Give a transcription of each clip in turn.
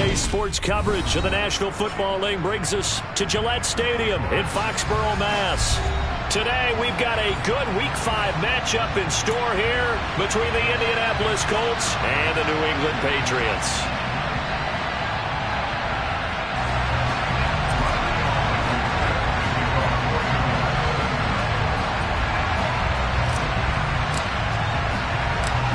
RDA Sports coverage of the National Football League brings us to Gillette Stadium in Foxborough, Mass. Today, we've got a good Week 5 matchup in store here between the Indianapolis Colts and the New England Patriots.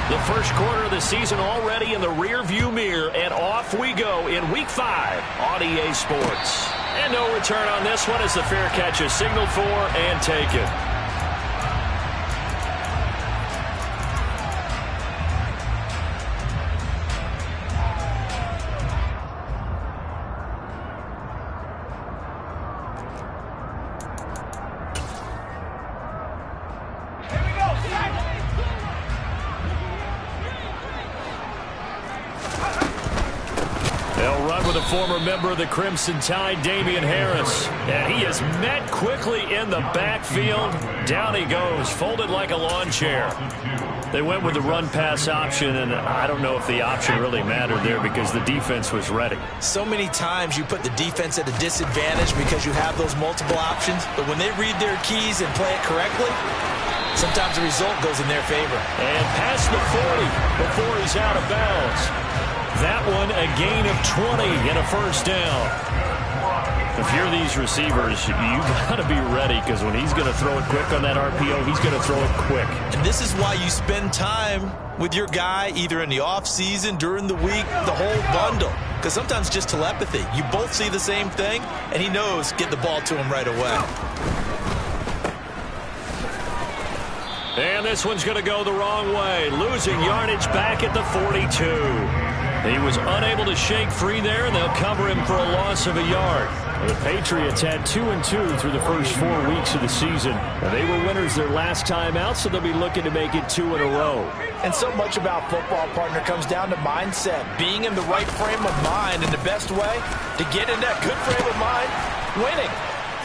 The first quarter of the season already in the rearview mirror, and off we go in Week 5 on EA Sports. And no return on this one as the fair catch is signaled for and taken. They'll run with a former member of the Crimson Tide, Damian Harris. And he is met quickly in the backfield. Down he goes, folded like a lawn chair. They went with the run-pass option, and I don't know if the option really mattered there because the defense was ready. So many times you put the defense at a disadvantage because you have those multiple options, but when they read their keys and play it correctly, sometimes the result goes in their favor. And past the 40 before he's out of bounds. That one a gain of 20 and a first down. If you're these receivers, you got to be ready because when he's going to throw it quick on that RPO, he's going to throw it quick. And this is why you spend time with your guy either in the offseason, during the week, the whole bundle. Because sometimes just telepathy. You both see the same thing, and he knows get the ball to him right away. And this one's going to go the wrong way. Losing yardage back at the 42. He was unable to shake free there, and they'll cover him for a loss of a yard. The Patriots had 2-2 through the first 4 weeks of the season. They were winners their last time out, so they'll be looking to make it 2 in a row. And so much about football, partner, comes down to mindset. Being in the right frame of mind, and the best way to get in that good frame of mind, winning.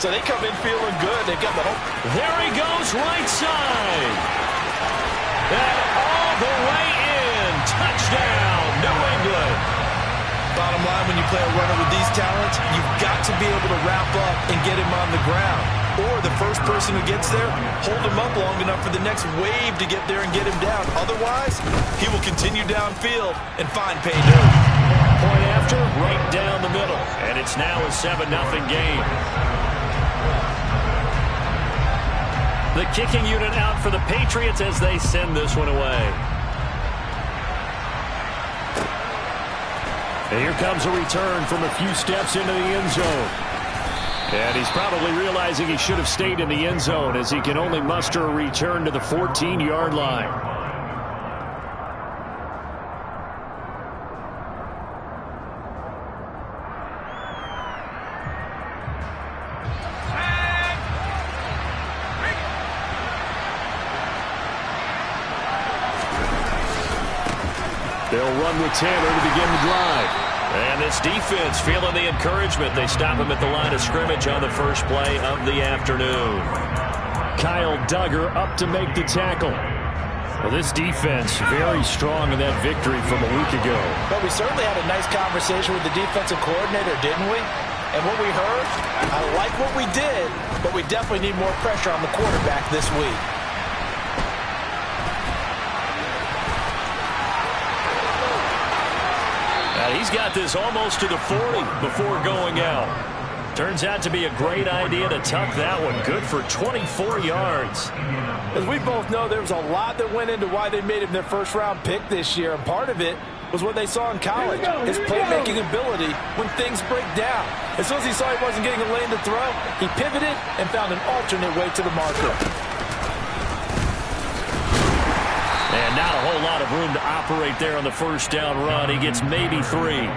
So they come in feeling good. They've got the hope. There he goes, right side. And all the way in. Touchdown, New England. Bottom line, when you play a runner with these talents, you've got to be able to wrap up and get him on the ground. Or the first person who gets there, hold him up long enough for the next wave to get there and get him down. Otherwise, he will continue downfield and find pay dirt. Point after, right down the middle. And it's now a 7-0 game. The kicking unit out for the Patriots as they send this one away. And here comes a return from a few steps into the end zone. And he's probably realizing he should have stayed in the end zone as he can only muster a return to the 14-yard line. They'll run with Taylor to begin the drive. And this defense feeling the encouragement. They stop him at the line of scrimmage on the first play of the afternoon. Kyle Duggar up to make the tackle. Well, this defense very strong in that victory from a week ago. But we certainly had a nice conversation with the defensive coordinator, didn't we? And what we heard, I like what we did, but we definitely need more pressure on the quarterback this week. He's got this almost to the 40 before going out. Turns out to be a great idea to tuck that one. Good for 24 yards. As we both know, there was a lot that went into why they made him their first-round pick this year, and part of it was what they saw in college, his playmaking ability when things break down. As soon as he saw he wasn't getting a lane to throw, he pivoted and found an alternate way to the marker. And not a whole lot of room to operate there on the first down run. He gets maybe 3.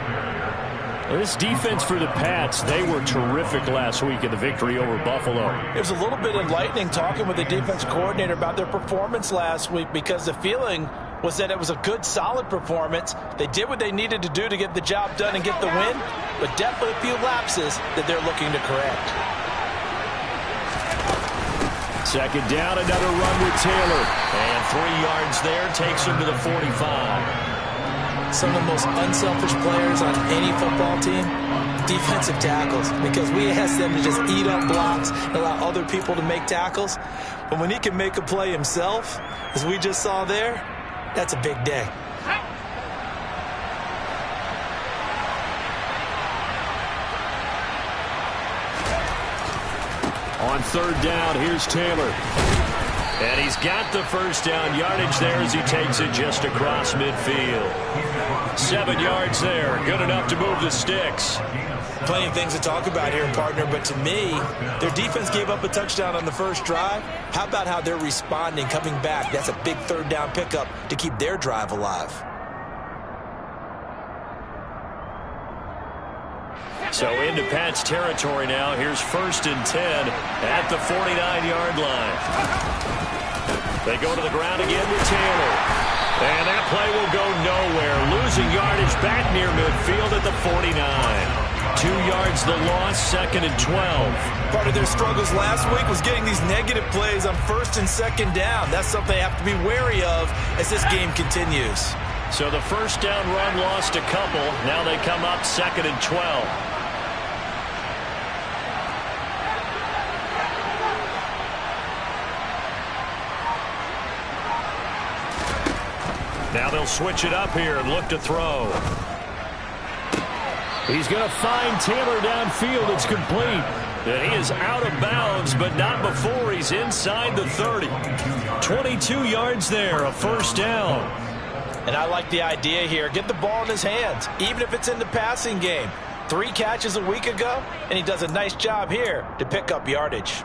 This defense for the Pats, they were terrific last week in the victory over Buffalo. It was a little bit enlightening talking with the defense coordinator about their performance last week because the feeling was that it was a good, solid performance. They did what they needed to do to get the job done and get the win, but definitely a few lapses that they're looking to correct. Second down, another run with Taylor. And 3 yards there takes him to the 45. some of the most unselfish players on any football team? Defensive tackles, because we ask them to just eat up blocks and allow other people to make tackles. But when he can make a play himself, as we just saw there, that's a big day. On third down, here's Taylor. And he's got the first down yardage there as he takes it just across midfield. 7 yards there. Good enough to move the sticks. Plenty of things to talk about here, partner, but to me, their defense gave up a touchdown on the first drive. How about how they're responding, coming back? That's a big third down pickup to keep their drive alive. So into Pat's territory now. Here's 1st and 10 at the 49-yard line. They go to the ground again with Taylor. And that play will go nowhere. Losing yardage back near midfield at the 49. 2 yards the loss, 2nd and 12. Part of their struggles last week was getting these negative plays on 1st and 2nd down. That's something they have to be wary of as this game continues. So the first down run lost a couple. Now they come up 2nd and 12. Now they'll switch it up here and look to throw. He's going to find Taylor downfield. It's complete. And he is out of bounds, but not before he's inside the 30. 22 yards there, a first down. And I like the idea here. Get the ball in his hands, even if it's in the passing game. 3 catches a week ago, and he does a nice job here to pick up yardage.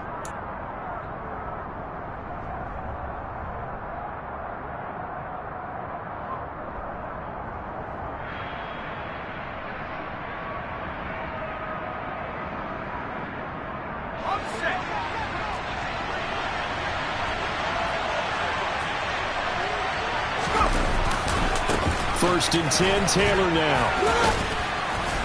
First and 10, Taylor now.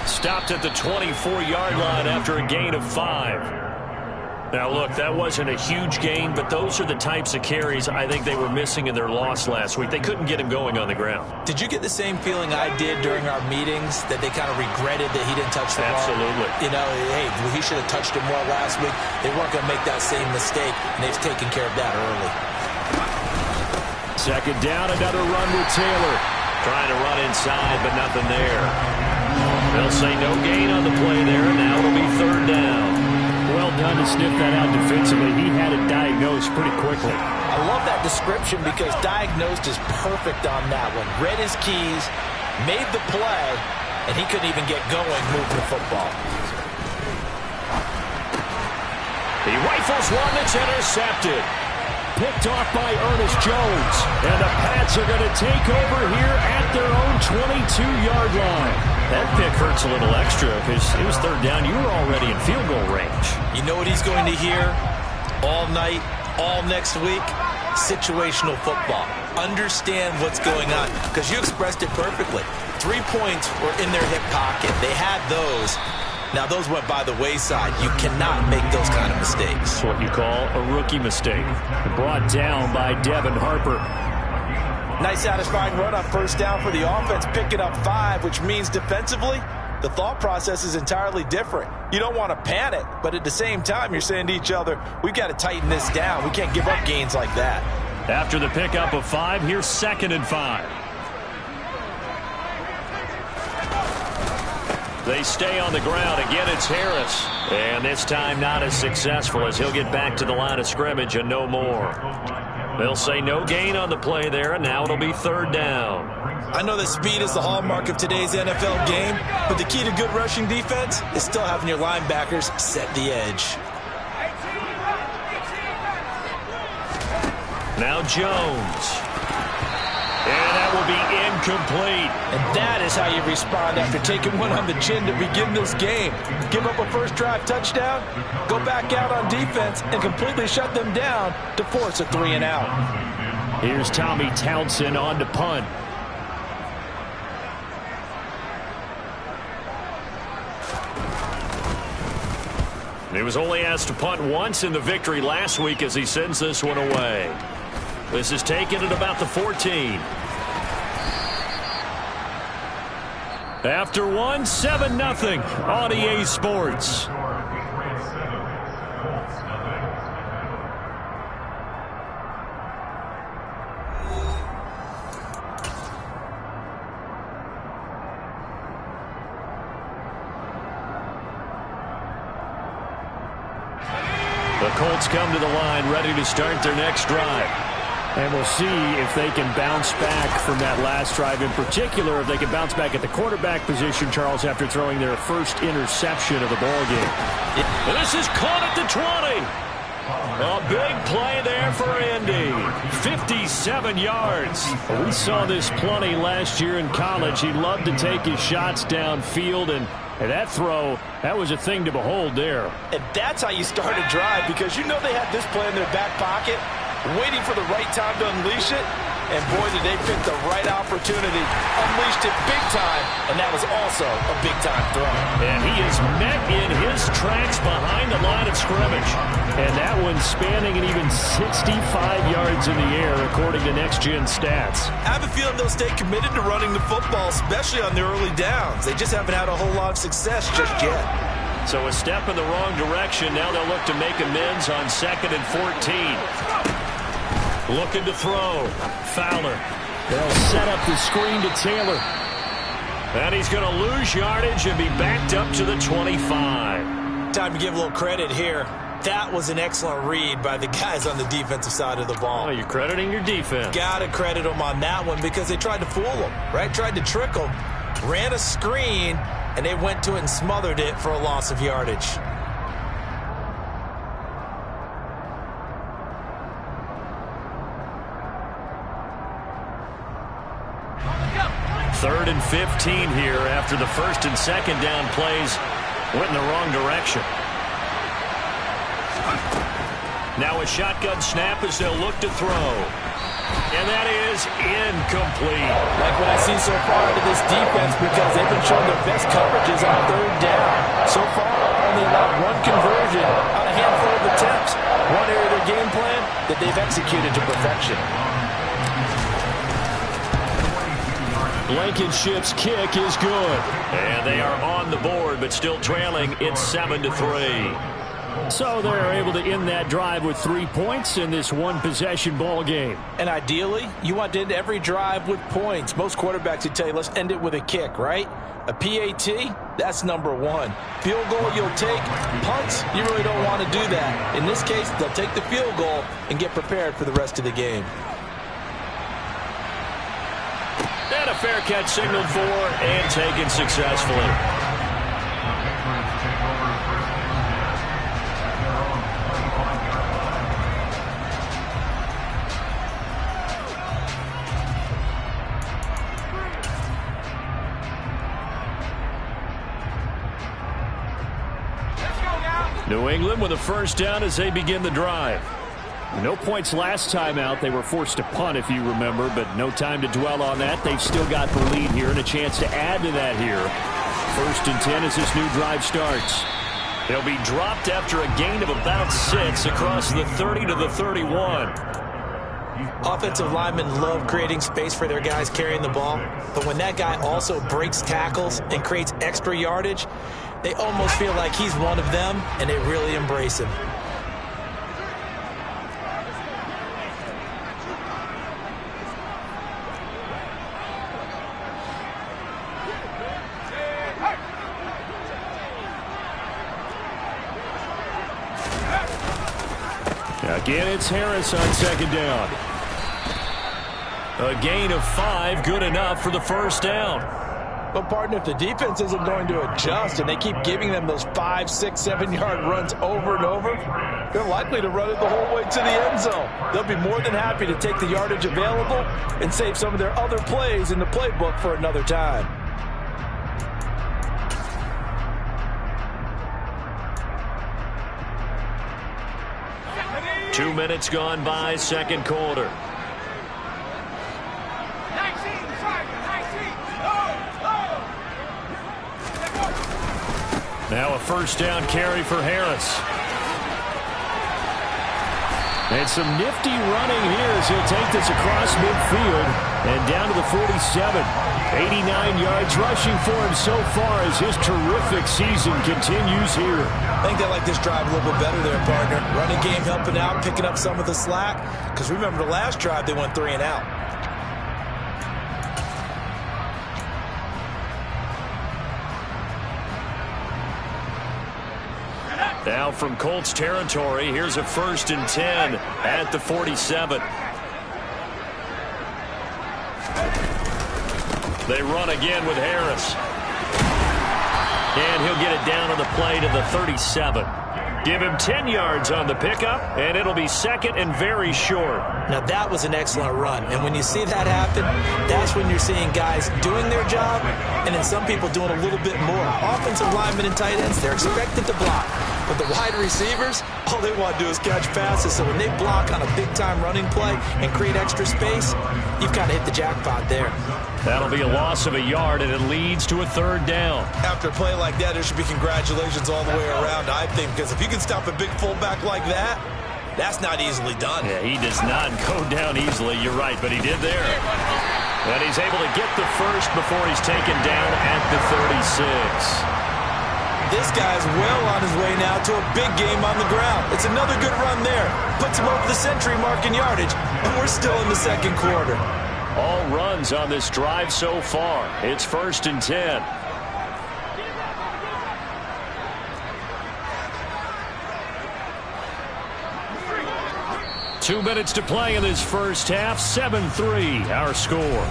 Stopped at the 24-yard line after a gain of 5. Now, look, that wasn't a huge gain, but those are the types of carries I think they were missing in their loss last week. They couldn't get him going on the ground. Did you get the same feeling I did during our meetings, that they kind of regretted that he didn't touch the ball? Absolutely. You know, hey, he should have touched it more last week. They weren't going to make that same mistake, and they've taken care of that early. 2nd down, another run with Taylor. Trying to run inside, but nothing there. They'll say no gain on the play there, and now it'll be 3rd down. Well done to sniff that out defensively. He had it diagnosed pretty quickly. I love that description because diagnosed is perfect on that one. Read his keys, made the play, and he couldn't even get going moving the football. He rifles one that's intercepted. Picked off by Ernest Jones. And the Pats are going to take over here at their own 22-yard line. That pick hurts a little extra because it was 3rd down. You were already in field goal range. You know what he's going to hear all night, all next week? Situational football. Understand what's going on, because you expressed it perfectly. 3 points were in their hip pocket. They had those. Now, those went by the wayside. You cannot make those kind of mistakes. It's what you call a rookie mistake. Brought down by Devin Harper. Nice satisfying run on 1st down for the offense, picking up 5, which means defensively, the thought process is entirely different. You don't want to panic, but at the same time, you're saying to each other, we've got to tighten this down. We can't give up gains like that. After the pickup of 5, here's 2nd and 5. They stay on the ground. Again, it's Harris. And this time not as successful as he'll get back to the line of scrimmage and no more. They'll say no gain on the play there, and now it'll be 3rd down. I know that speed is the hallmark of today's NFL game, but the key to good rushing defense is still having your linebackers set the edge. Now Jones. And that will be incomplete. And that is how you respond after taking one on the chin to begin this game. Give up a first drive touchdown, go back out on defense, and completely shut them down to force a 3 and out. Here's Tommy Townsend on to punt. He was only asked to punt once in the victory last week as he sends this one away. This is taken at about the 14. After one, 7-0 on EA Sports. The Colts come to the line, ready to start their next drive. And we'll see if they can bounce back from that last drive. In particular, if they can bounce back at the quarterback position, Charles, after throwing their first interception of the ballgame. And this is caught at the 20. A big play there for Indy. 57 yards. We saw this plenty last year in college. He loved to take his shots downfield, and that throw, that was a thing to behold there. And that's how you start a drive, because you know they had this play in their back pocket, waiting for the right time to unleash it. And boy, did they pick the right opportunity. Unleashed it big time, and that was also a big-time throw. And he is met in his tracks behind the line of scrimmage. And that one spanning an even 65 yards in the air, according to Next Gen Stats. I have a feeling they'll stay committed to running the football, especially on the early downs. They just haven't had a whole lot of success just yet. So a step in the wrong direction. Now they'll look to make amends on 2nd and 14. Looking to throw. Fowler. They'll set up the screen to Taylor. And he's going to lose yardage and be backed up to the 25. Time to give a little credit here. That was an excellent read by the guys on the defensive side of the ball. Oh, you're crediting your defense. Got to credit them on that one because they tried to fool them, right? Tried to trick them. Ran a screen, and they went to it and smothered it for a loss of yardage. Third and 15 here after the first and second down plays went in the wrong direction. Now a shotgun snap as they'll look to throw. And that is incomplete. Like what I see so far out of this defense, because they've been showing their best coverages on 3rd down. So far, only allowed one conversion on a handful of attempts. One area of their game plan that they've executed to perfection. Blankenship's kick is good. And they are on the board, but still trailing. It's 7-3. So they're able to end that drive with 3 points in this one-possession ball game. And ideally, you want to end every drive with points. Most quarterbacks would tell you, let's end it with a kick, right? A PAT, that's number one. Field goal you'll take. Punts, you really don't want to do that. In this case, they'll take the field goal and get prepared for the rest of the game. And a fair catch signaled for and taken successfully. New England with a first down as they begin the drive. No points last time out. They were forced to punt, if you remember, but no time to dwell on that. They've still got the lead here and a chance to add to that here. 1st and 10 as this new drive starts. They'll be dropped after a gain of about 6 across the 30 to the 31. Offensive linemen love creating space for their guys carrying the ball, but when that guy also breaks tackles and creates extra yardage, they almost feel like he's one of them, and they really embrace him. Again, it's Harris on 2nd down. A gain of 5, good enough for the first down. But, partner, if the defense isn't going to adjust and they keep giving them those 5, 6, 7-yard runs over and over, they're likely to run it the whole way to the end zone. They'll be more than happy to take the yardage available and save some of their other plays in the playbook for another time. Two minutes gone by, second quarter. Now a first down carry for Harris. And some nifty running here as he'll take this across midfield and down to the 47. 89 yards rushing for him so far as his terrific season continues here. I think they like this drive a little bit better there, partner. Running game helping out, picking up some of the slack. Because remember, the last drive, they went 3 and out. Now from Colts territory, here's a 1st and 10 at the 47. They run again with Harris. And he'll get it down on the play to the 37. Give him 10 yards on the pickup, and it'll be 2nd and very short. Now, that was an excellent run. And when you see that happen, that's when you're seeing guys doing their job and then some people doing a little bit more. Offensive linemen and tight ends, they're expected to block. But the wide receivers, all they want to do is catch passes. So when they block on a big-time running play and create extra space, you've kind of hit the jackpot there. That'll be a loss of a yard, and it leads to a 3rd down. After a play like that, there should be congratulations all the way around, I think, because if you can stop a big fullback like that, that's not easily done. Yeah, he does not go down easily. You're right, but he did there. And he's able to get the first before he's taken down at the 36. This guy's well on his way now to a big game on the ground. It's another good run there. Puts him over the century mark in yardage, and we're still in the 2nd quarter. All runs on this drive so far. It's 1st and 10. Two minutes to play in this first half. 7-3 our score.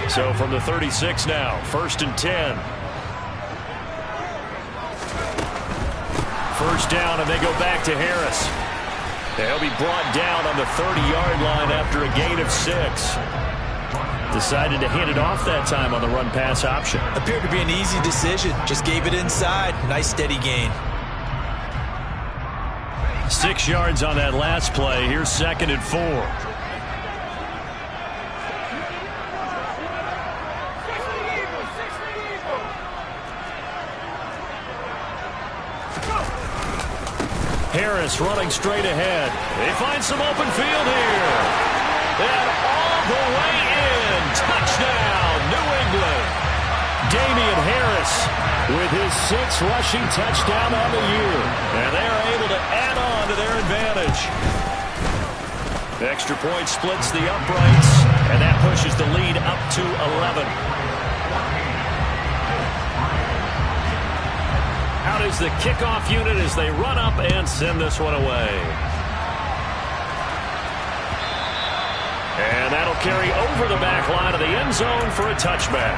So from the 36 now, 1st and 10. 1st down, and they go back to Harris. He'll be brought down on the 30-yard line after a gain of 6. Decided to hand it off that time on the run-pass option. Appeared to be an easy decision. Just gave it inside. Nice steady gain. 6 yards on that last play. Here's 2nd and 4. Harris running straight ahead. They find some open field here. And all the way in. Touchdown, New England. Damian Harris with his 6th rushing touchdown on the year. And they're able to add on to their advantage. The extra point splits the uprights, and that pushes the lead up to 11. Out is the kickoff unit as they run up and send this one away. And that'll carry over the back line of the end zone for a touchback.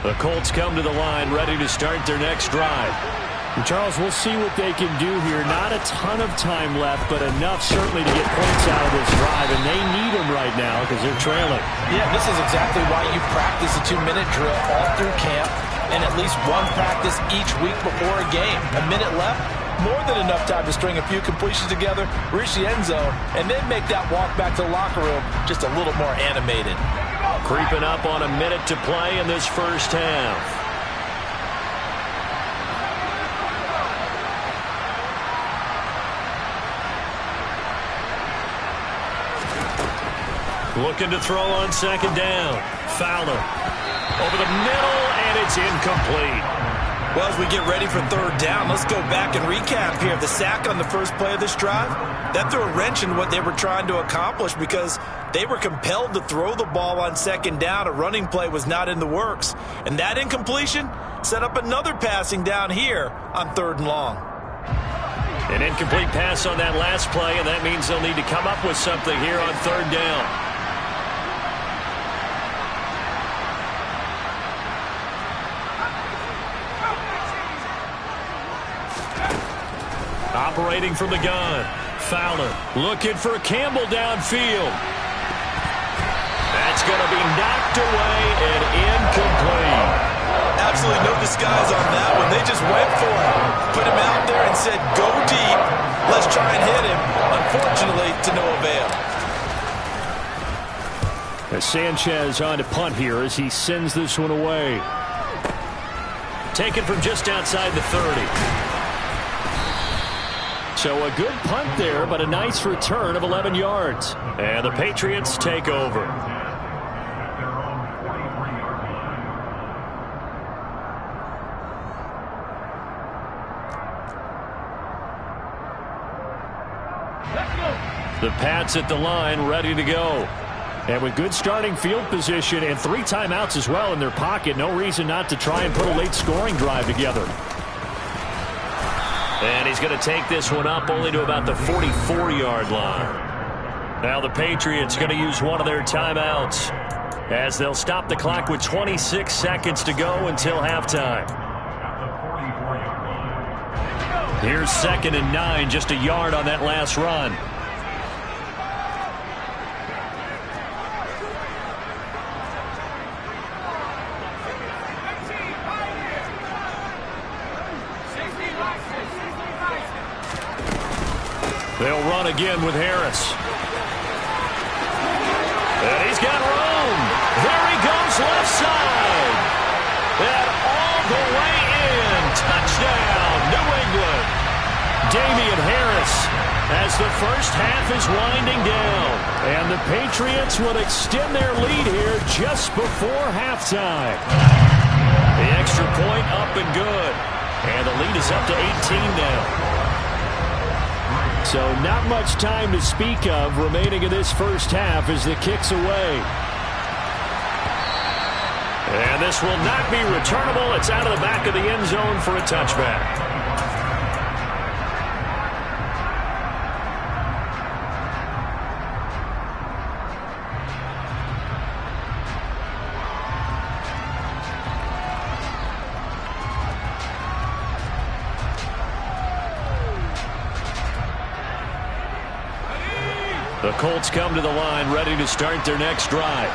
The Colts come to the line, ready to start their next drive. Charles, we'll see what they can do here. Not a ton of time left, but enough certainly to get points out of this drive, and they need them right now because they're trailing. Yeah, this is exactly why you practice a 2-minute drill all through camp and at least one practice each week before a game. A minute left, more than enough time to string a few completions together, reach the end zone, and then make that walk back to the locker room just a little more animated. Creeping up on a minute to play in this first half. Looking to throw on 2nd down. Fowler over the middle, and it's incomplete. Well, as we get ready for 3rd down, let's go back and recap here. The sack on the first play of this drive, that threw a wrench in what they were trying to accomplish because they were compelled to throw the ball on 2nd down. A running play was not in the works. And that incompletion set up another passing down here on 3rd and long. An incomplete pass on that last play, and that means they'll need to come up with something here on 3rd down. Operating from the gun. Fowler looking for Campbell downfield. That's going to be knocked away and incomplete. Absolutely no disguise on that one. They just went for it. put him out there and said, go deep. Let's try and hit him. Unfortunately, to no avail. As Sanchez on to punt here as he sends this one away. Taken from just outside the 30. So a good punt there, but a nice return of 11 yards. And the Patriots take over. The Pats at the line, ready to go. And with good starting field position and 3 timeouts as well in their pocket, no reason not to try and put a late scoring drive together. And he's going to take this one up only to about the 44-yard line. Now the Patriots going to use one of their timeouts as they'll stop the clock with 26 seconds to go until halftime. Here's 2nd and 9, just a yard on that last run. They'll run again with Harris. And he's got room. There he goes, left side. And all the way in. Touchdown, New England. Damian Harris as the first half is winding down. And the Patriots will extend their lead here just before halftime. The extra point up and good. And the lead is up to 18 now. So not much time to speak of remaining in this first half as the kick's away. And this will not be returnable. It's out of the back of the end zone for a touchback. The Colts come to the line ready to start their next drive.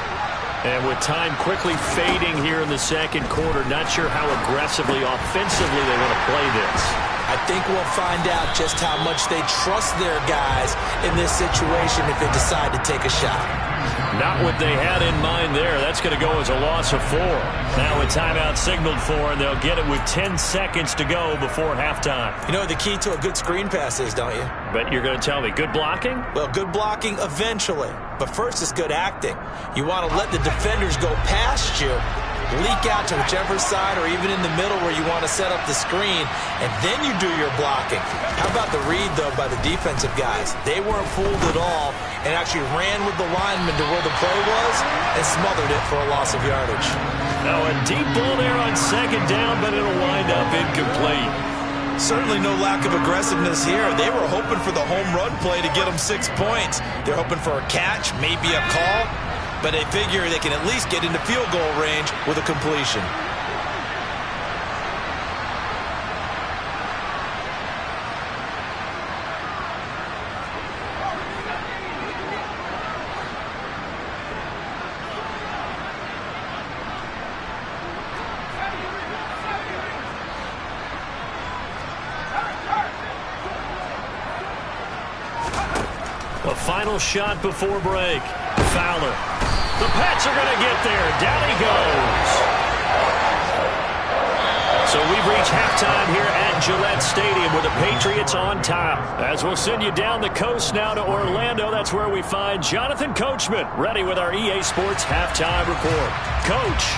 And with time quickly fading here in the second quarter, not sure how aggressively, offensively they want to play this. I think we'll find out just how much they trust their guys in this situation if they decide to take a shot. Not what they had in mind there. That's going to go as a loss of 4. Now a timeout signaled for, and they'll get it with 10 seconds to go before halftime. You know what the key to a good screen pass is, don't you? But you're going to tell me, good blocking? Well, good blocking eventually. But first it's good acting. You want to let the defenders go past you, leak out to whichever side or even in the middle where you want to set up the screen, and then you do your blocking. How about the read, though, by the defensive guys? They weren't fooled at all and actually ran with the lineman to where the play was and smothered it for a loss of yardage. Now a deep ball there on 2nd down, but it'll wind up incomplete. Certainly no lack of aggressiveness here. They were hoping for the home run play to get them 6 points. They're hoping for a catch, maybe a call, but they figure they can at least get into field goal range with a completion. A final shot before break. Fowler. The Pats are going to get there. Down he goes. So we've reached halftime here at Gillette Stadium with the Patriots on top. As we'll send you down the coast now to Orlando, that's where we find Jonathan Coachman ready with our EA Sports halftime report. Coach.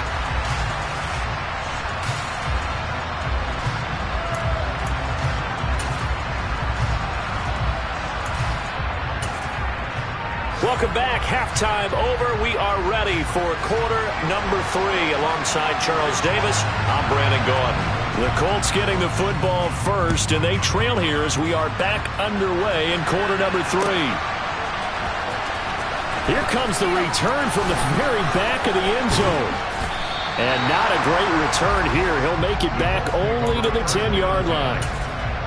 Welcome back. Halftime over. We are ready for quarter number 3 alongside Charles Davis. I'm Brandon Gaudin. The Colts getting the football first, and they trail here as we are back underway in quarter number 3. Here comes the return from the very back of the end zone. And not a great return here. He'll make it back only to the 10-yard line.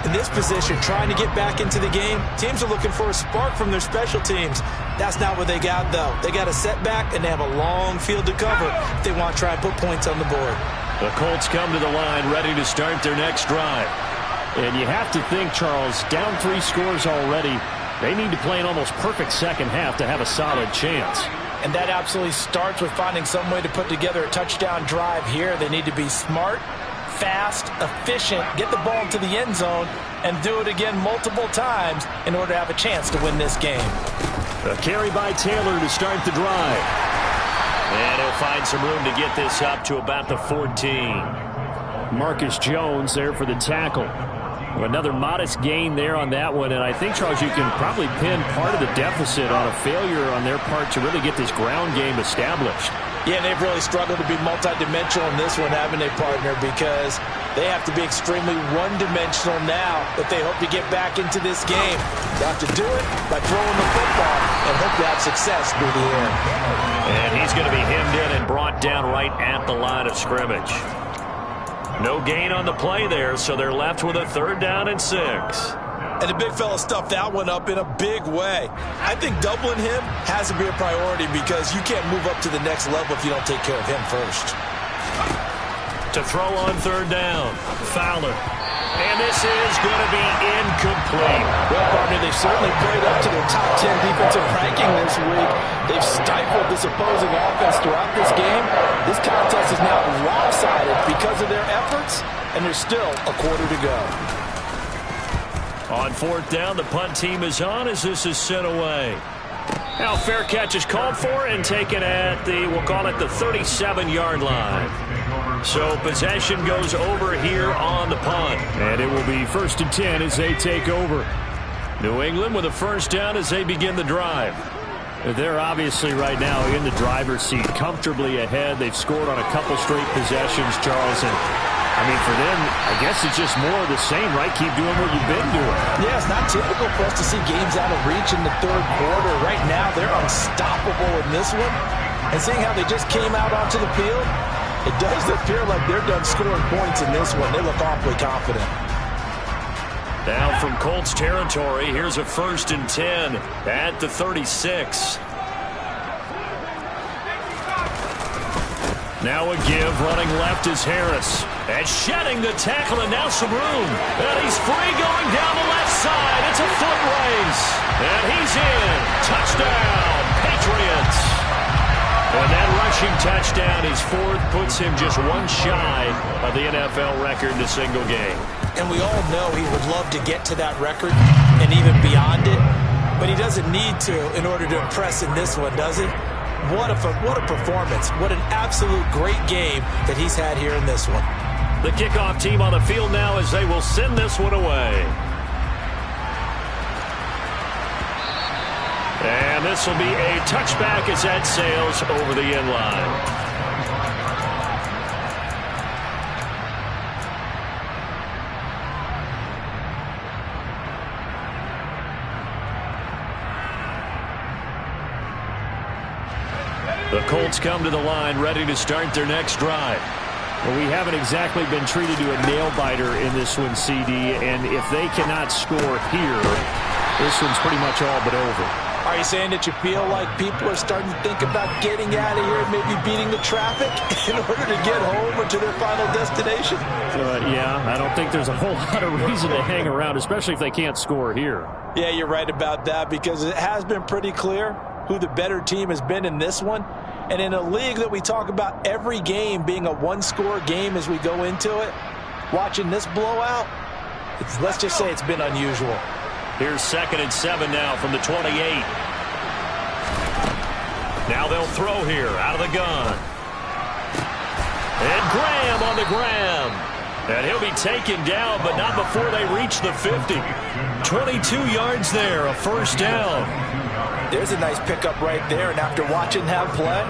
In this position, trying to get back into the game, teams are looking for a spark from their special teams. That's not what they got, though. They got a setback, and they have a long field to cover if they want to try and put points on the board. The Colts come to the line ready to start their next drive. And you have to think, Charles, down 3 scores already. They need to play an almost perfect second half to have a solid chance. And that absolutely starts with finding some way to put together a touchdown drive here. They need to be smart, fast, efficient, get the ball into the end zone, and do it again multiple times in order to have a chance to win this game. A carry by Taylor to start the drive. And he'll find some room to get this up to about the 14. Marcus Jones there for the tackle. Another modest gain there on that one, and I think, Charles, you can probably pin part of the deficit on a failure on their part to really get this ground game established. Yeah, they've really struggled to be multidimensional in this one, haven't they, partner? Because they have to be extremely one-dimensional now if they hope to get back into this game. They have to do it by throwing the football and hope to have success through the air. And he's going to be hemmed in and brought down right at the line of scrimmage. No gain on the play there, so they're left with a 3rd down and 6. And the big fella stuffed that one up in a big way. I think doubling him has to be a priority because you can't move up to the next level if you don't take care of him first. To throw on 3rd down, Fowler. And this is going to be incomplete. Well, partner, they've certainly played up to their top 10 defensive ranking this week. They've stifled this opposing offense throughout this game. This contest is now lopsided because of their efforts, and there's still a quarter to go. On 4th down, the punt team is on as this is sent away. Now fair catch is called for and taken at the, we'll call it the 37-yard line. So possession goes over here on the punt. And it will be 1st and 10 as they take over. New England with a 1st down as they begin the drive. They're obviously right now in the driver's seat, comfortably ahead. They've scored on a couple straight possessions, Charles. And, I mean, for them, I guess it's just more of the same, right? Keep doing what you've been doing. Yeah, it's not typical for us to see games out of reach in the 3rd quarter. Right now, they're unstoppable in this one. And seeing how they just came out onto the field, it does appear like they're done scoring points in this one. They look awfully confident. Now from Colts territory, here's a 1st and 10 at the 36. Now a give, running left is Harris. And shedding the tackle, and now some room. And he's free going down the left side. It's a foot race. And he's in. Touchdown, Patriots. And that rushing touchdown, his 4th, puts him just one shy of the NFL record in a single game. And we all know he would love to get to that record and even beyond it. But he doesn't need to in order to impress in this one, does he? What a performance. What an absolute great game that he's had here in this one. The kickoff team on the field now as they will send this one away. And this will be a touchback as that sails over the end line. The Colts come to the line ready to start their next drive. Well, we haven't exactly been treated to a nail-biter in this one, CD, and if they cannot score here, this one's pretty much all but over. Are you saying that you feel like people are starting to think about getting out of here and maybe beating the traffic in order to get home or to their final destination? Yeah, I don't think there's a whole lot of reason to hang around, especially if they can't score here. Yeah, you're right about that because it has been pretty clear who the better team has been in this one. And in a league that we talk about every game being a one-score game as we go into it, watching this blowout, let's just say it's been unusual. Here's 2nd and 7 now from the 28. Now they'll throw here out of the gun. And Graham on the ground. And he'll be taken down, but not before they reach the 50. 22 yards there, a 1st down. There's a nice pickup right there, and after watching him play,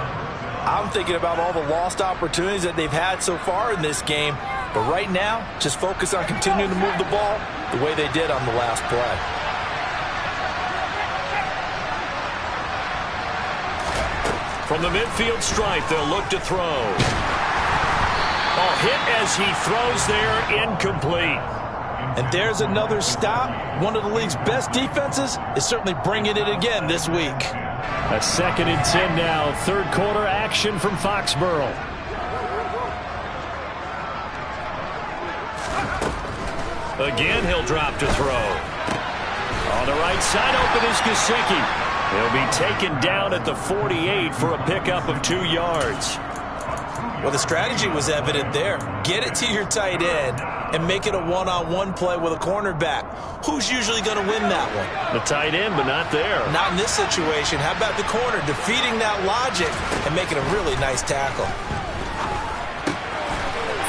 I'm thinking about all the lost opportunities that they've had so far in this game. But right now, just focus on continuing to move the ball the way they did on the last play. From the midfield stripe, they'll look to throw. Hit as he throws there, incomplete. And there's another stop. One of the league's best defenses is certainly bringing it again this week. A 2nd and 10 now. 3rd quarter action from Foxborough. Again, he'll drop to throw. On the right side, open is Gesicki. He'll be taken down at the 48 for a pickup of 2 yards. Well, the strategy was evident there. Get it to your tight end and make it a one-on-one play with a cornerback. Who's usually going to win that one? The tight end, but not there. Not in this situation. How about the corner defeating that logic and making a really nice tackle?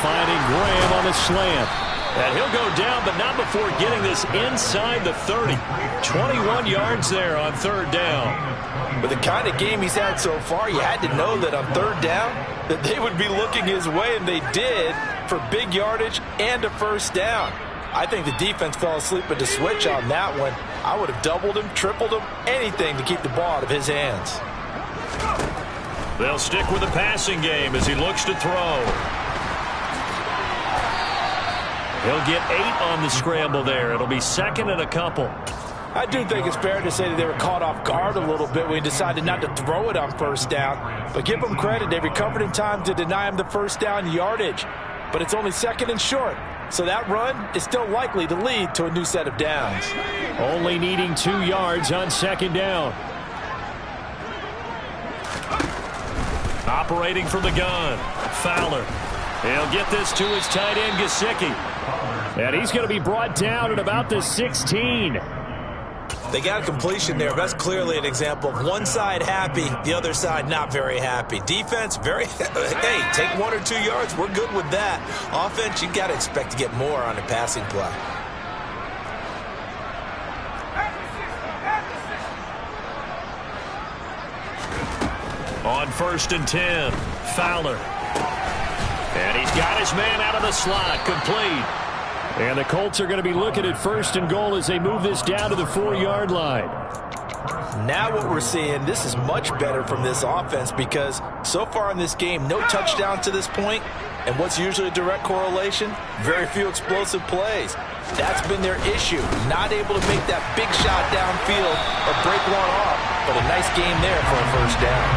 Finding Graham on the slant. And he'll go down, but not before getting this inside the 30. 21 yards there on 3rd down. With the kind of game he's had so far, you had to know that on 3rd down, that they would be looking his way, and they did, for big yardage and a 1st down. I think the defense fell asleep at the switch on that one. I would have doubled him, tripled him, anything to keep the ball out of his hands. They'll stick with the passing game as he looks to throw. He'll get 8 on the scramble there. It'll be 2nd and a couple. I do think it's fair to say that they were caught off guard a little bit when he decided not to throw it on 1st down. But give them credit. They recovered in time to deny him the 1st down yardage. But it's only 2nd and short. So that run is still likely to lead to a new set of downs. Only needing 2 yards on 2nd down. Operating from the gun, Fowler. He'll get this to his tight end, Gesicki. And he's going to be brought down at about the 16. They got a completion there. That's clearly an example of one side happy, the other side not very happy. Defense, very, hey, take 1 or 2 yards. We're good with that. Offense, you got to expect to get more on a passing play. On 1st and 10, Fowler. And he's got his man out of the slot, complete. And the Colts are going to be looking at 1st and goal as they move this down to the 4-yard line. Now what we're seeing, this is much better from this offense because so far in this game, no touchdown to this point. And what's usually a direct correlation? Very few explosive plays. That's been their issue. Not able to make that big shot downfield or break one off. But a nice game there for a 1st down.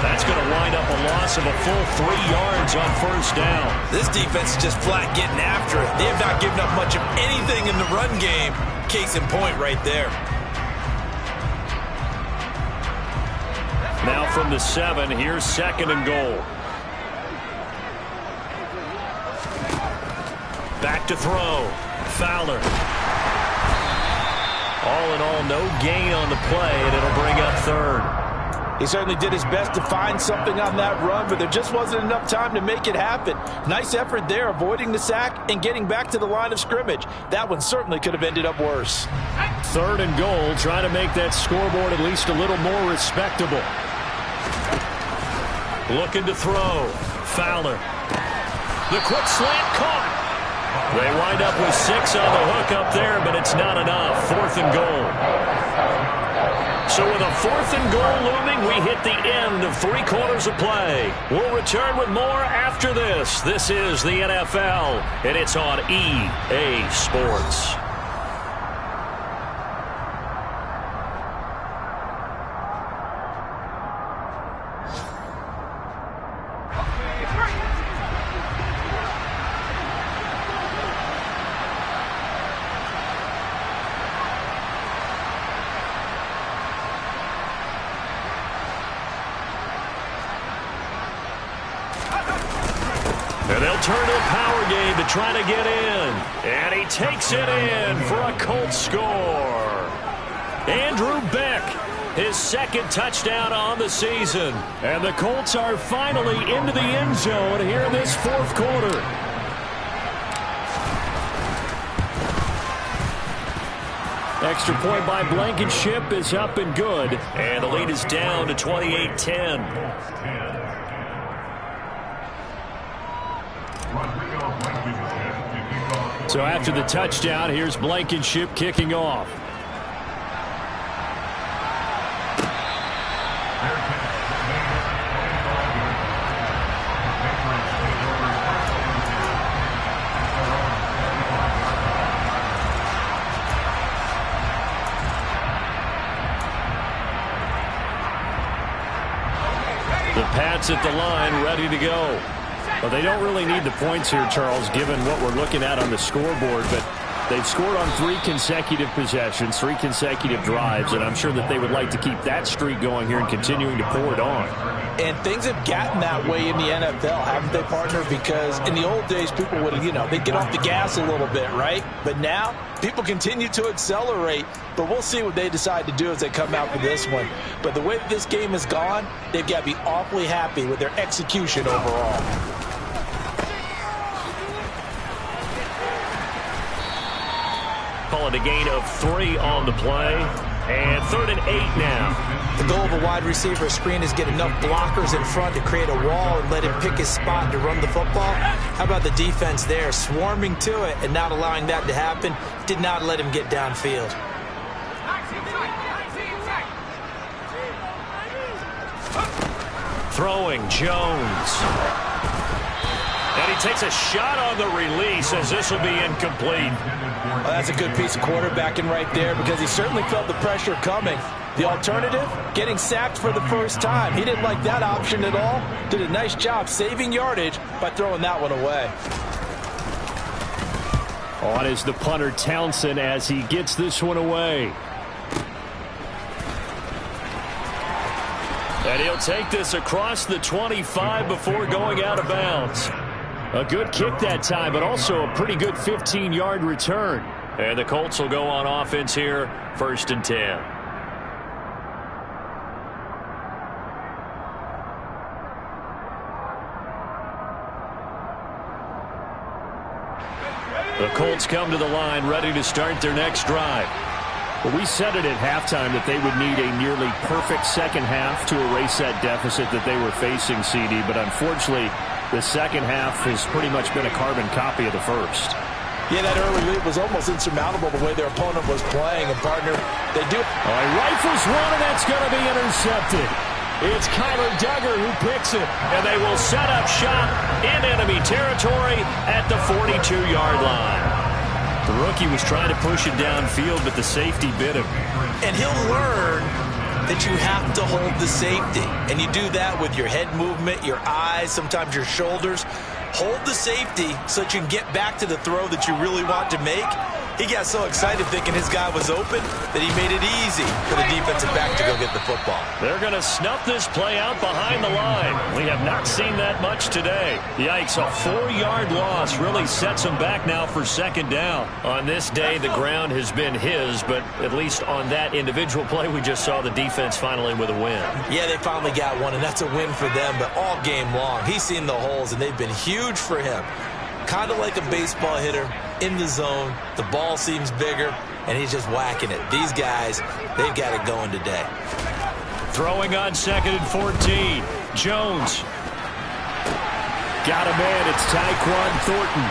That's going to wind up a loss of a full 3 yards on 1st down. This defense is just flat getting after it. They have not given up much of anything in the run game. Case in point right there. Now from the 7, here's 2nd and goal. Back to throw. Fowler. All in all, no gain on the play, and it'll bring up 3rd. He certainly did his best to find something on that run, but there just wasn't enough time to make it happen. Nice effort there, avoiding the sack and getting back to the line of scrimmage. That one certainly could have ended up worse. 3rd and goal, trying to make that scoreboard at least a little more respectable. Looking to throw. Fowler. The quick slant caught. They wind up with 6 on the hook up there, but it's not enough. 4th and goal. So with a 4th and goal looming, we hit the end of 3 quarters of play. We'll return with more after this. This is the NFL, and it's on EA Sports. And they'll turn to a power game to try to get in. And he takes it in for a Colts score. Andrew Beck, his 2nd touchdown on the season. And the Colts are finally into the end zone here in this 4th quarter. Extra point by Blankenship is up and good. And the lead is down to 28-10. So after the touchdown, here's Blankenship kicking off. The Pats at the line, ready to go. Well, they don't really need the points here, Charles, given what we're looking at on the scoreboard. But They've scored on 3 consecutive possessions, 3 consecutive drives, and I'm sure that they would like to keep that streak going here and continuing to pour it on. And things have gotten that way in the NFL, haven't they, partner? Because in the old days, people would, they'd get off the gas a little bit, right? But now, people continue to accelerate. But we'll see what they decide to do as they come out for this one. But the way that this game has gone, they've got to be awfully happy with their execution overall. Call it a gain of 3 on the play. And 3rd and 8 now. The goal of a wide receiver screen is get enough blockers in front to create a wall and let him pick his spot to run the football. How about the defense there, swarming to it and not allowing that to happen? Did not let him get downfield. Throwing Jones. And he takes a shot on the release as this will be incomplete. Well, that's a good piece of quarterbacking right there because he certainly felt the pressure coming. The alternative, getting sacked for the first time. He didn't like that option at all. Did a nice job saving yardage by throwing that one away. On is the punter Townsend as he gets this one away. And he'll take this across the 25 before going out of bounds. A good kick that time, but also a pretty good 15-yard return. And the Colts will go on offense here, 1st and 10. The Colts come to the line, ready to start their next drive. Well, we said it at halftime that they would need a nearly perfect second half to erase that deficit that they were facing, CD. But unfortunately, the second half has pretty much been a carbon copy of the first. Yeah, that early lead was almost insurmountable the way their opponent was playing. And, partner, they do. Oh, he rifles one, and that's going to be intercepted. It's Kyler Duggar who picks it. And they will set up shop in enemy territory at the 42-yard line. The rookie was trying to push it downfield, but the safety bit him. And he'll learn that you have to hold the safety. And you do that with your head movement, your eyes, sometimes your shoulders. Hold the safety so that you can get back to the throw that you really want to make. He got so excited thinking his guy was open that he made it easy for the defensive back to go get the football. They're going to snuff this play out behind the line. We have not seen that much today. Yikes, a 4-yard loss really sets him back now for 2nd down. On this day, the ground has been his, but at least on that individual play, we just saw the defense finally with a win. Yeah, they finally got one, and that's a win for them, but all game long, he's seen the holes, and they've been huge for him. Kind of like a baseball hitter in the zone. The ball seems bigger, and he's just whacking it. These guys, they've got it going today. Throwing on 2nd and 14. Jones. Got a man. It's Tyquan Thornton.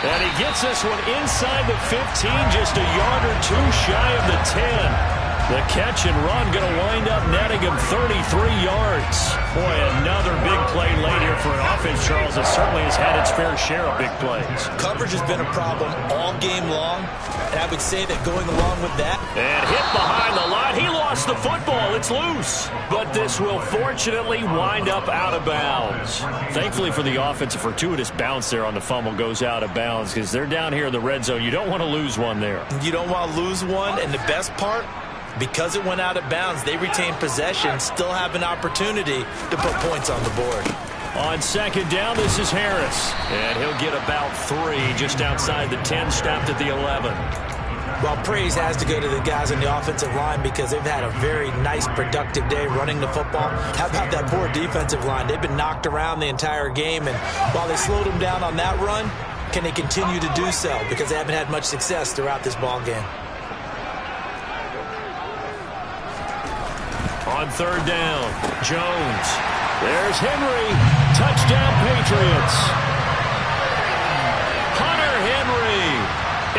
And he gets this one inside the 15, just a yard or 2 shy of the 10. The catch and run going to wind up netting him 33 yards. Boy, another big play late here for an offense, Charles, that certainly has had its fair share of big plays. Coverage has been a problem all game long, and I would say that going along with that. And hit behind the line. He lost the football. It's loose. But this will fortunately wind up out of bounds. Thankfully for the offense, a fortuitous bounce there on the fumble goes out of bounds because they're down here in the red zone. You don't want to lose one there. You don't want to lose one, and the best part, because it went out of bounds, they retain possession, still have an opportunity to put points on the board. On 2nd down, this is Harris. And he'll get about 3 just outside the 10, stopped at the 11. Well, praise has to go to the guys on the offensive line because they've had a very nice, productive day running the football. How about that poor defensive line? They've been knocked around the entire game, and while they slowed them down on that run, can they continue to do so? Because they haven't had much success throughout this ball game. On 3rd down, Jones. There's Henry. Touchdown, Patriots. Hunter Henry,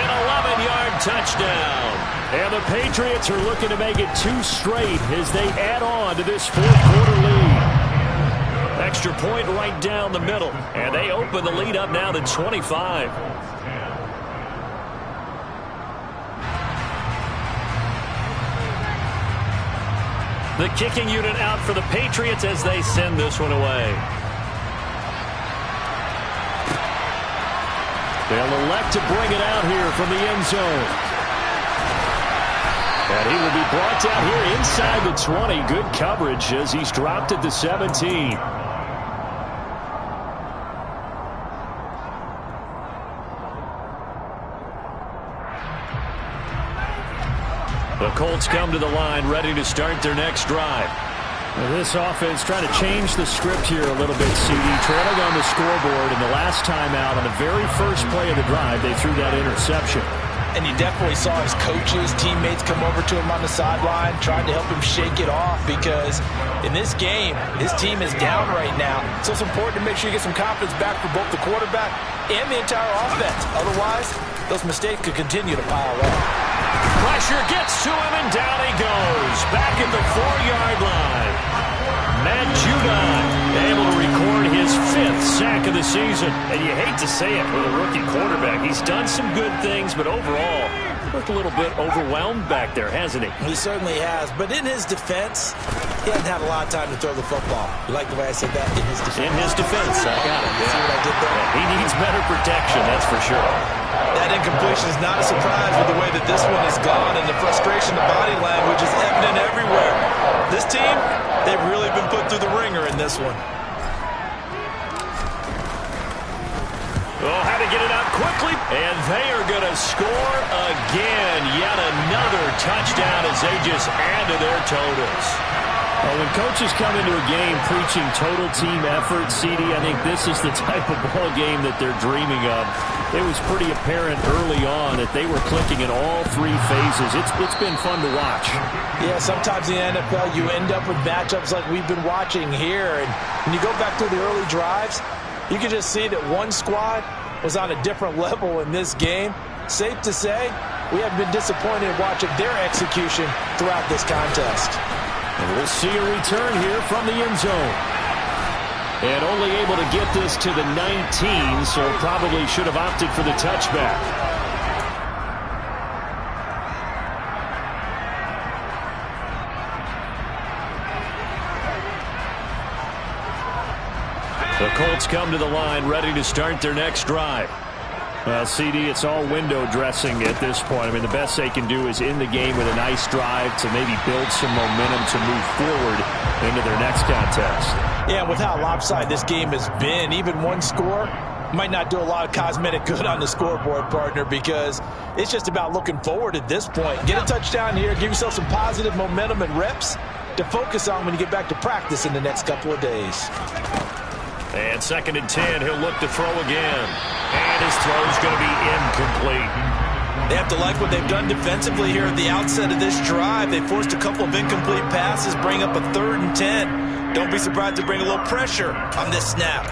an 11-yard touchdown. And the Patriots are looking to make it 2 straight as they add on to this 4th-quarter lead. Extra point right down the middle. And they open the lead up now to 25. The kicking unit out for the Patriots as they send this one away. They'll elect to bring it out here from the end zone. And he will be brought down here inside the 20. Good coverage as he's dropped at the 17. The Colts come to the line, ready to start their next drive. Well, this offense trying to change the script here a little bit, CD. Trailing on the scoreboard, and the last time out on the very first play of the drive, they threw that interception. And you definitely saw his coaches, teammates come over to him on the sideline, trying to help him shake it off, because in this game, his team is down right now. So it's important to make sure you get some confidence back for both the quarterback and the entire offense. Otherwise, those mistakes could continue to pile up. Pressure gets to him, and down he goes. Back at the 4-yard line. Matt Judon able to record his 5th sack of the season. And you hate to say it with a rookie quarterback. He's done some good things, but overall, looked a little bit overwhelmed back there, hasn't he? He certainly has. But in his defense, he hasn't had a lot of time to throw the football. You like the way I said that? In his defense. In his defense, I got it. See what I did there? Yeah, he needs better protection, that's for sure. That incompletion is not a surprise with the way that this one has gone, and the frustration, the body language is evident everywhere. This team, they've really been put through the ringer in this one. Oh, had to get it out quickly, and they are going to score again. Yet another touchdown as they just add to their totals. Well, when coaches come into a game preaching total team effort, CD, I think this is the type of ball game that they're dreaming of. It was pretty apparent early on that they were clicking in all 3 phases. It's been fun to watch. Yeah, sometimes in the NFL you end up with matchups like we've been watching here. And when you go back to the early drives, you can just see that one squad was on a different level in this game. Safe to say, we have been disappointed in watching their execution throughout this contest. And we'll see a return here from the end zone. And only able to get this to the 19, so probably should have opted for the touchback. The Colts come to the line, ready to start their next drive. Well, CD, it's all window dressing at this point. I mean, the best they can do is end the game with a nice drive to maybe build some momentum to move forward into their next contest. Yeah, with how lopsided this game has been, even one score might not do a lot of cosmetic good on the scoreboard, partner, because it's just about looking forward at this point. Get a touchdown here, give yourself some positive momentum and reps to focus on when you get back to practice in the next couple of days. And 2nd and 10, he'll look to throw again. And his throw's going to be incomplete. They have to like what they've done defensively here at the outset of this drive. They forced a couple of incomplete passes, bring up a 3rd and 10. Don't be surprised to bring a little pressure on this snap.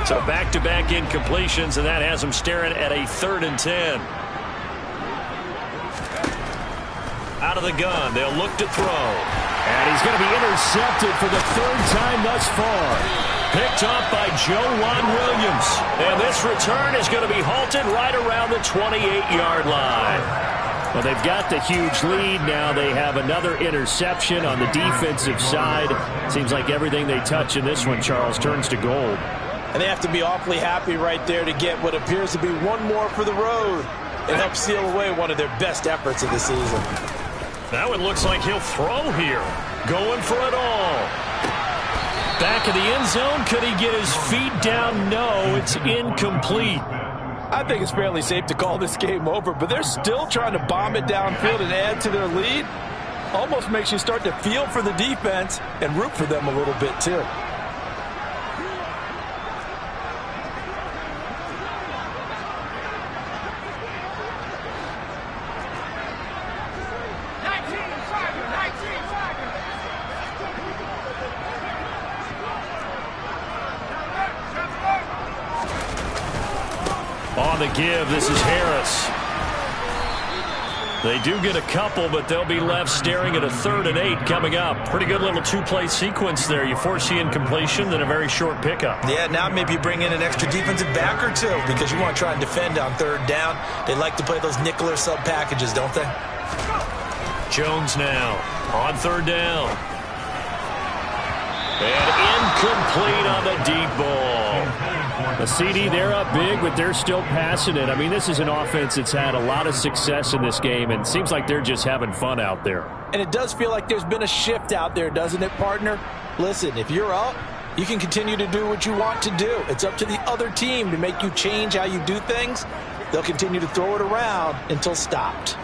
So back-to-back incompletions, and that has them staring at a 3rd and 10. Out of the gun, they'll look to throw. And he's going to be intercepted for the 3rd time thus far. Picked off by Joejuan Williams. And this return is going to be halted right around the 28-yard line. Well, they've got the huge lead. Now they have another interception on the defensive side. Seems like everything they touch in this one, Charles, turns to gold. And they have to be awfully happy right there to get what appears to be one more for the road and help seal away one of their best efforts of the season. That one looks like he'll throw here. Going for it all. Back of the end zone. Could he get his feet down? No, it's incomplete. I think it's fairly safe to call this game over, but they're still trying to bomb it downfield and add to their lead. Almost makes you start to feel for the defense and root for them a little bit too. On the give, this is Harris. They do get a couple, but they'll be left staring at a 3rd and 8 coming up. Pretty good little 2-play sequence there. You force the incompletion, then a very short pickup. Yeah, now maybe you bring in an extra defensive back or two because you want to try and defend on 3rd down. They like to play those nickel or sub packages, don't they? Jones now on 3rd down. And incomplete on the deep ball. The CD, they're up big, but they're still passing it. I mean, this is an offense that's had a lot of success in this game, and it seems like they're just having fun out there. And it does feel like there's been a shift out there, doesn't it, partner? Listen, if you're up, you can continue to do what you want to do. It's up to the other team to make you change how you do things. They'll continue to throw it around until stopped.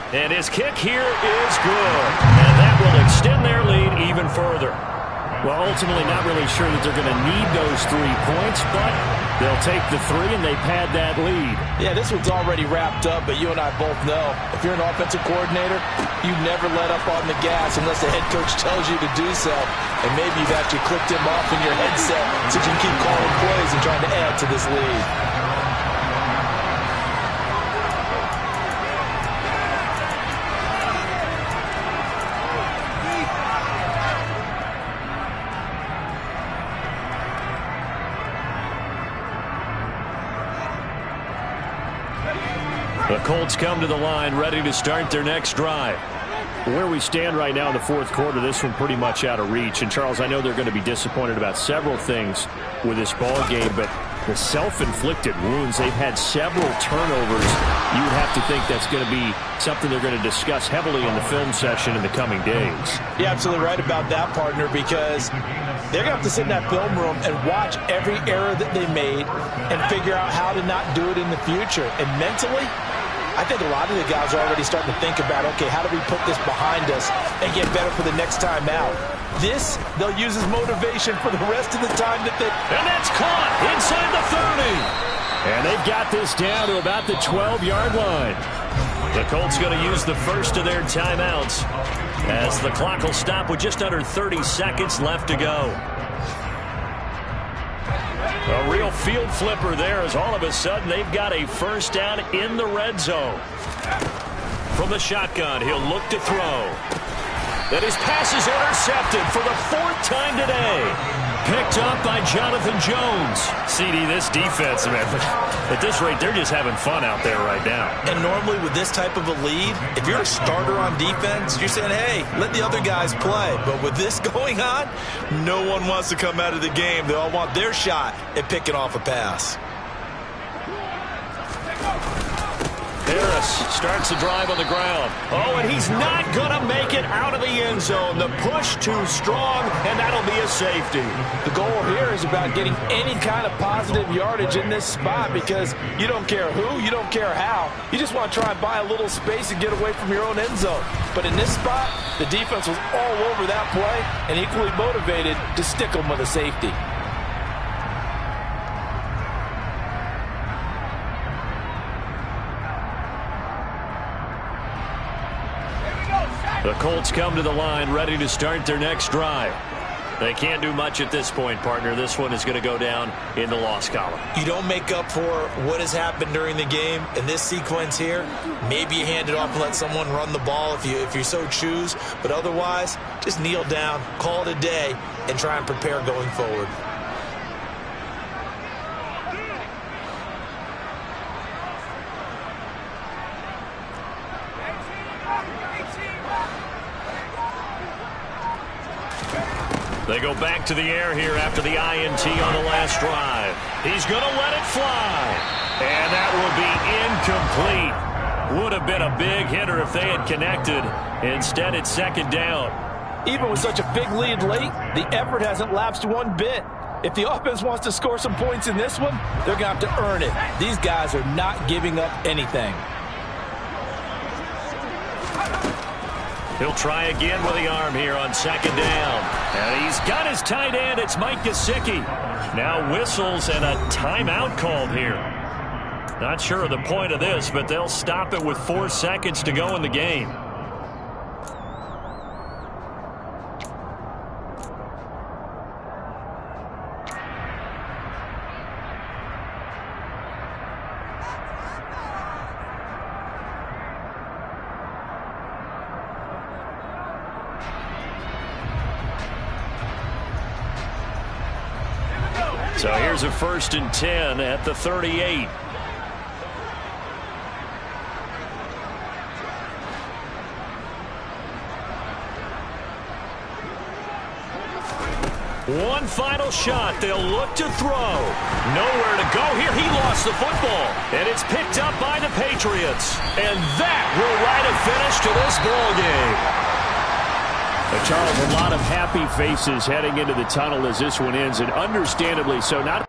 And his kick here is good. And that will extend their lead even further. Well, ultimately not really sure that they're going to need those 3 points, but they'll take the 3 and they pad that lead. Yeah, this one's already wrapped up, but you and I both know if you're an offensive coordinator, you never let up on the gas unless the head coach tells you to do so. And maybe you've actually clicked him off in your headset so you can keep calling plays and trying to add to this lead. The Colts come to the line ready to start their next drive. Where we stand right now in the fourth quarter, this one pretty much out of reach. And, Charles, I know they're going to be disappointed about several things with this ball game, but the self-inflicted wounds, they've had several turnovers. You would have to think that's going to be something they're going to discuss heavily in the film session in the coming days. You're absolutely right about that, partner, because they're going to have to sit in that film room and watch every error that they made and figure out how to not do it in the future. And mentally, I think a lot of the guys are already starting to think about, okay, how do we put this behind us and get better for the next time out? This, they'll use as motivation for the rest of the time that they... And that's caught inside the 30. And they've got this down to about the 12-yard line. The Colts going to use the first of their timeouts as the clock will stop with just under 30 seconds left to go. A real field flipper there as all of a sudden they've got a first down in the red zone. From the shotgun, he'll look to throw. That his pass is intercepted for the 4th time today. Picked up by Jonathan Jones. CD, this defense, man, at this rate, they're just having fun out there right now. And normally with this type of a lead, if you're a starter on defense, you're saying, hey, let the other guys play. But with this going on, no one wants to come out of the game. They all want their shot at picking off a pass. Harris starts the drive on the ground. Oh, and he's not going to make it out of the end zone. The push too strong, and that'll be a safety. The goal here is about getting any kind of positive yardage in this spot because you don't care who, you don't care how. You just want to try and buy a little space and get away from your own end zone. But in this spot, the defense was all over that play and equally motivated to stick them with a safety. The Colts come to the line ready to start their next drive. They can't do much at this point, partner. This one is going to go down in the loss column. You don't make up for what has happened during the game. In this sequence here, maybe you hand it off and let someone run the ball if you so choose. But otherwise, just kneel down, call it a day, and try and prepare going forward. They go back to the air here after the INT on the last drive. He's going to let it fly. And that will be incomplete. Would have been a big hitter if they had connected. Instead, it's second down. Even with such a big lead late, the effort hasn't lapsed one bit. If the offense wants to score some points in this one, they're going to have to earn it. These guys are not giving up anything. He'll try again with the arm here on second down. And he's got his tight end. It's Mike Gesicki. Now whistles and a timeout called here. Not sure of the point of this, but they'll stop it with 4 seconds to go in the game. So here's a 1st and 10 at the 38. One final shot. They'll look to throw. Nowhere to go here. He lost the football. And it's picked up by the Patriots. And that will write a finish to this ball game. Charles, a lot of happy faces heading into the tunnel as this one ends, and understandably so. Not